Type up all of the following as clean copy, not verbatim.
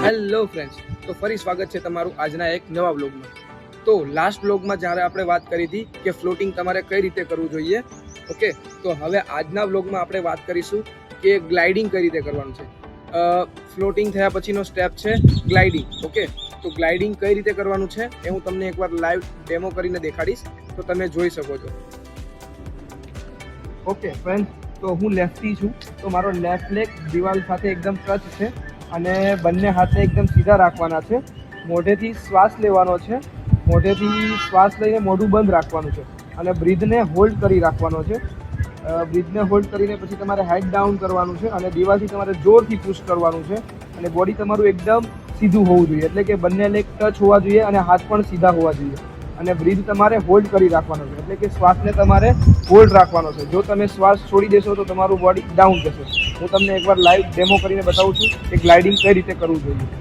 Hello friends, તો ફરી સ્વાગત છે તમારું આજના એક નવા વ્લોગમાં. તો લાસ્ટ વ્લોગમાં જ્યારે આપણે વાત કરી હતી કે ફ્લોટિંગ તમારે કઈ રીતે કરવું જોઈએ, ઓકે, તો હવે આજના વ્લોગમાં આપણે વાત કરીશું કે ગ્લાઇડિંગ કઈ રીતે કરવાનું છે. ફ્લોટિંગ થયા પછીનો સ્ટેપ છે ગ્લાઇડિંગ. ઓકે, તો ગ્લાઇડિંગ કઈ રીતે કરવાનું છે એ હું તમને એકવાર લાઈવ ડેમો કરીને દેખાડીશ, તો તમે જોઈ શકો છો. ઓકે ફ્રેન્ડ, તો હું લેફ્ટી છું, તો મારો લેફ્ટ લેગ દિવાલ સાથે એકદમ ટચ છે અને બંને હાથને એકદમ સીધા રાખવાના છે. મોઢેથી શ્વાસ લેવાનો છે, મોઢેથી શ્વાસ લઈને મોઢું બંધ રાખવાનું છે અને બ્રીથને હોલ્ડ કરી રાખવાનો છે. બ્રીથને હોલ્ડ કરીને પછી તમારે હેડ ડાઉન કરવાનું છે અને દિવાલથી તમારે જોરથી પુશ કરવાનું છે અને બોડી તમારું એકદમ સીધું હોવું જોઈએ, એટલે કે બંને લેગ ટચ હોવા જોઈએ અને હાથ પણ સીધા હોવા જોઈએ. અને બ્રીથ તમારે હોલ્ડ કરી રાખવાનો છે, એટલે કે શ્વાસને તમારે હોલ્ડ રાખવાનો છે. જો તમે શ્વાસ છોડી દેશો તો તમારું બોડી ડાઉન જશે. હું તમને એકવાર લાઈવ ડેમો કરીને બતાવું છું કે ગ્લાઇડિંગ કઈ રીતે કરવું જોઈએ.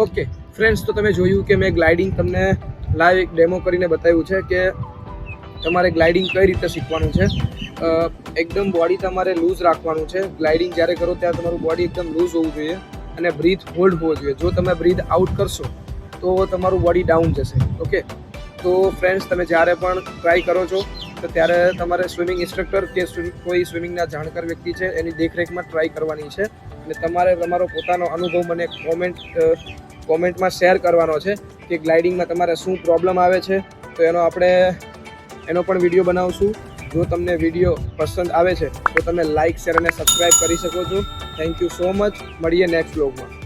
ઓકે ફ્રેન્ડ્સ, તો તમે જોયું કે મેં ગ્લાઇડિંગ તમને લાઈવ એક ડેમો કરીને બતાવ્યું છે કે તમારે ગ્લાઇડિંગ કઈ રીતે શીખવાનું છે. એકદમ બોડી તમારે લૂઝ રાખવાનું છે. ગ્લાઇડિંગ જ્યારે કરો ત્યારે તમારું બોડી એકદમ લૂઝ હોવું જોઈએ અને બ્રીથ હોલ્ડ હોવો જોઈએ. જો તમે બ્રીથ આઉટ કરશો તો તમારું બોડી ડાઉન જશે. ઓકે, તો ફ્રેન્ડ્સ, તમે જ્યારે પણ ટ્રાય કરો છો તો ત્યારે તમારે સ્વિમિંગ ઇન્સ્ટ્રક્ટર કે કોઈ સ્વિમિંગના જાણકાર વ્યક્તિ છે એની દેખરેખમાં ટ્રાય કરવાની છે અને તમારે તમારો પોતાનો અનુભવ મને કોમેન્ટમાં શેર કરવાનો છે કે ગ્લાઇડિંગમાં તમારે શું પ્રોબ્લેમ આવે છે. તો એનો પણ વિડીયો બનાવશું. જો તમને વિડીયો પસંદ આવે છે તો તમે લાઇક, શેર અને સબસ્ક્રાઈબ કરી શકો છો. Thank you so much. મળીએ નેક્સ્ટ વ્લોગમાં.